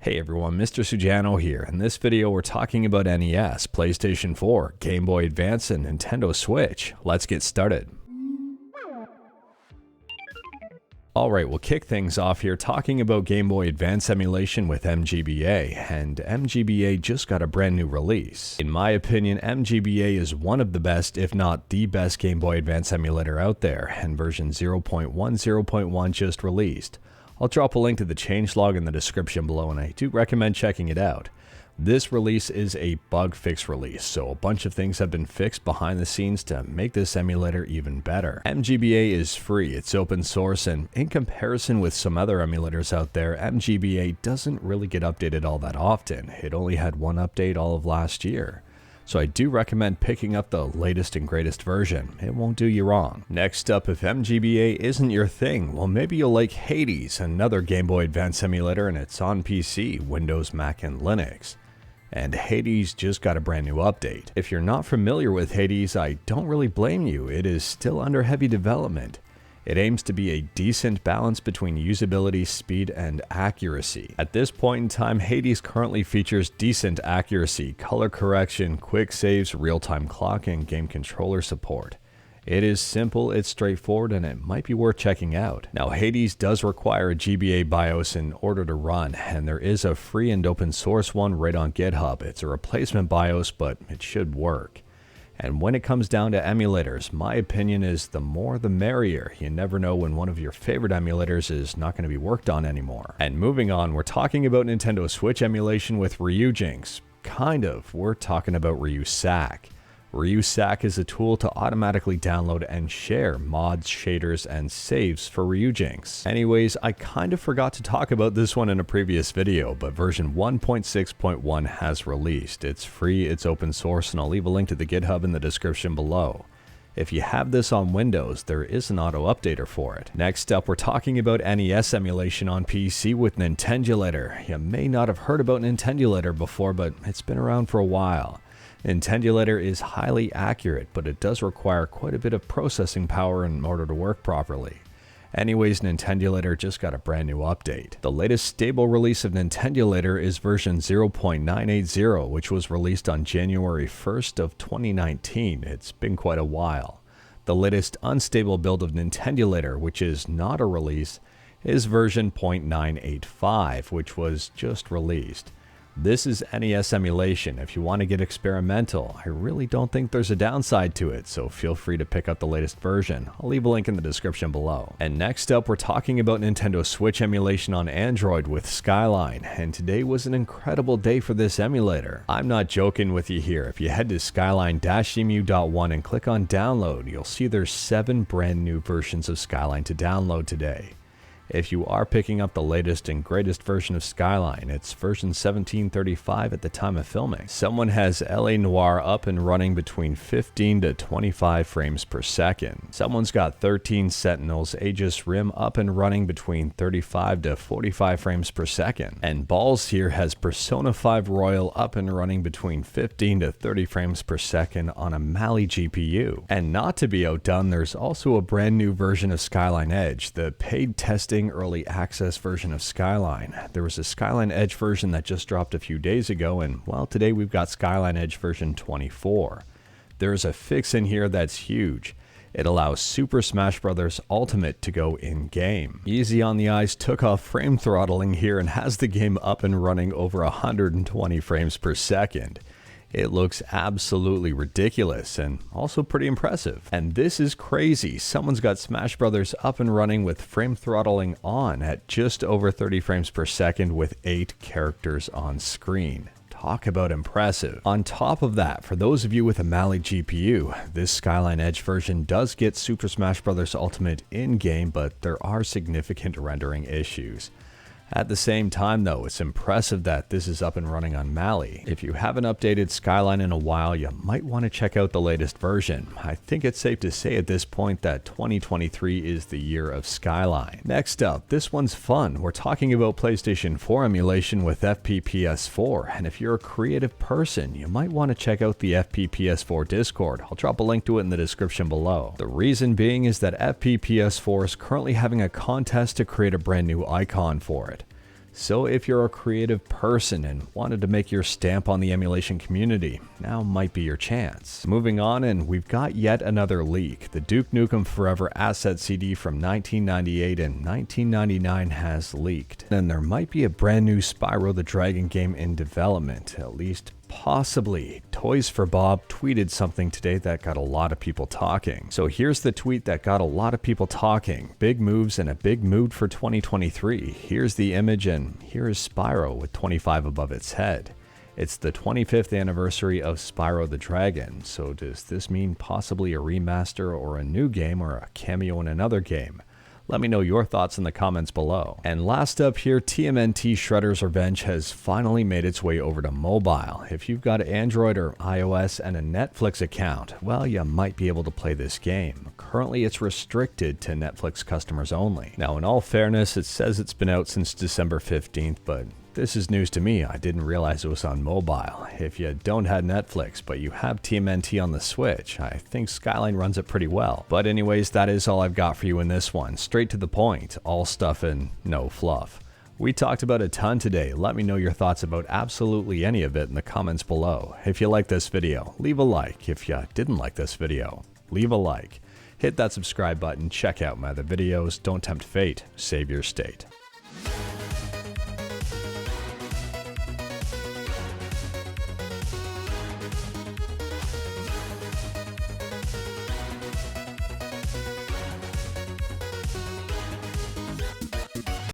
Hey everyone, Mr. Sujano here. In this video we're talking about NES, PlayStation 4, Game Boy Advance, and Nintendo Switch. Let's get started. Alright, we'll kick things off here talking about Game Boy Advance emulation with mGBA, and mGBA just got a brand new release. In my opinion, mGBA is one of the best, if not the best Game Boy Advance emulator out there, and version 0.10.1 just released. I'll drop a link to the changelog in the description below, and I do recommend checking it out. This release is a bug fix release, so a bunch of things have been fixed behind the scenes to make this emulator even better. mGBA is free, it's open source, and in comparison with some other emulators out there, mGBA doesn't really get updated all that often. It only had one update all of last year. So I do recommend picking up the latest and greatest version. It won't do you wrong. Next up, if mGBA isn't your thing, well maybe you'll like Hades, another Game Boy Advance emulator, and it's on PC, Windows, Mac, and Linux. And Hades just got a brand new update. If you're not familiar with Hades, I don't really blame you. It is still under heavy development. It aims to be a decent balance between usability, speed, and accuracy. At this point in time, Hades currently features decent accuracy, color correction, quick saves, real-time clock, and game controller support. It is simple, it's straightforward, and it might be worth checking out. Now, Hades does require a GBA BIOS in order to run, and there is a free and open source one right on GitHub. It's a replacement BIOS, but it should work. And when it comes down to emulators, my opinion is the more the merrier. You never know when one of your favorite emulators is not going to be worked on anymore. And moving on, we're talking about Nintendo Switch emulation with Ryujinx. Kind of. We're talking about RyuSAK. RyuSAK is a tool to automatically download and share mods, shaders, and saves for Ryujinx. Anyways, I kind of forgot to talk about this one in a previous video, but version 1.6.1 has released. It's free, it's open source, and I'll leave a link to the GitHub in the description below. If you have this on Windows, there is an auto updater for it. Next up, we're talking about NES emulation on PC with Nintendulator. You may not have heard about Nintendulator before, but it's been around for a while. Nintendulator is highly accurate, but it does require quite a bit of processing power in order to work properly. Anyways, Nintendulator just got a brand new update. The latest stable release of Nintendulator is version 0.980, which was released on January 1st of 2019. It's been quite a while. The latest unstable build of Nintendulator, which is not a release, is version 0.985, which was just released. This is NES emulation. If you want to get experimental, I really don't think there's a downside to it, so feel free to pick up the latest version. I'll leave a link in the description below. And next up, we're talking about Nintendo Switch emulation on Android with Skyline, and today was an incredible day for this emulator. I'm not joking with you here. If you head to skyline-emu.1 and click on download, you'll see there's 7 brand new versions of Skyline to download today. If you are picking up the latest and greatest version of Skyline, it's version 1735 at the time of filming. Someone has LA Noire up and running between 15 to 25 frames per second. Someone's got 13 Sentinels Aegis Rim up and running between 35 to 45 frames per second. And Balls here has Persona 5 Royal up and running between 15 to 30 frames per second on a Mali GPU. And not to be outdone, there's also a brand new version of Skyline Edge, the paid testing early access version of Skyline. There was a Skyline Edge version that just dropped a few days ago, and well, today we've got Skyline Edge version 24. There's a fix in here that's huge. It allows Super Smash Bros. Ultimate to go in-game. Easy on the Eyes took off frame throttling here and has the game up and running over 120 frames per second. It looks absolutely ridiculous and also pretty impressive. And this is crazy. Someone's got Smash Bros. Up and running with frame throttling on at just over 30 frames per second with 8 characters on screen. Talk about impressive. On top of that, for those of you with a Mali GPU, this Skyline Edge version does get Super Smash Bros. Ultimate in-game, but there are significant rendering issues. At the same time though, it's impressive that this is up and running on Mali. If you haven't updated Skyline in a while, you might want to check out the latest version. I think it's safe to say at this point that 2023 is the year of Skyline. Next up, this one's fun. We're talking about PlayStation 4 emulation with FPPS4, and if you're a creative person, you might want to check out the FPPS4 Discord. I'll drop a link to it in the description below. The reason being is that FPPS4 is currently having a contest to create a brand new icon for it. So if you're a creative person and wanted to make your stamp on the emulation community, now might be your chance. Moving on, and we've got yet another leak. The Duke Nukem Forever Asset CD from 1998 and 1999 has leaked. And there might be a brand new Spyro the Dragon game in development, at least possibly. Toys for Bob tweeted something today that got a lot of people talking. So here's the tweet that got a lot of people talking. Big moves and a big mood for 2023. Here's the image, and here is Spyro with 25 above its head. It's the 25th anniversary of Spyro the Dragon, so does this mean possibly a remaster or a new game or a cameo in another game? Let me know your thoughts in the comments below. And last up here, TMNT Shredder's Revenge has finally made its way over to mobile. If you've got Android or iOS and a Netflix account, well, you might be able to play this game. Currently, it's restricted to Netflix customers only. Now, in all fairness, it says it's been out since December 15th, but this is news to me. I didn't realize it was on mobile. If you don't have Netflix, but you have TMNT on the Switch, I think Skyline runs it pretty well. But anyways, that is all I've got for you in this one. Straight to the point, all stuff and no fluff. We talked about a ton today. Let me know your thoughts about absolutely any of it in the comments below. If you like this video, leave a like. If you didn't like this video, leave a like. Hit that subscribe button, check out my other videos. Don't tempt fate, save your state.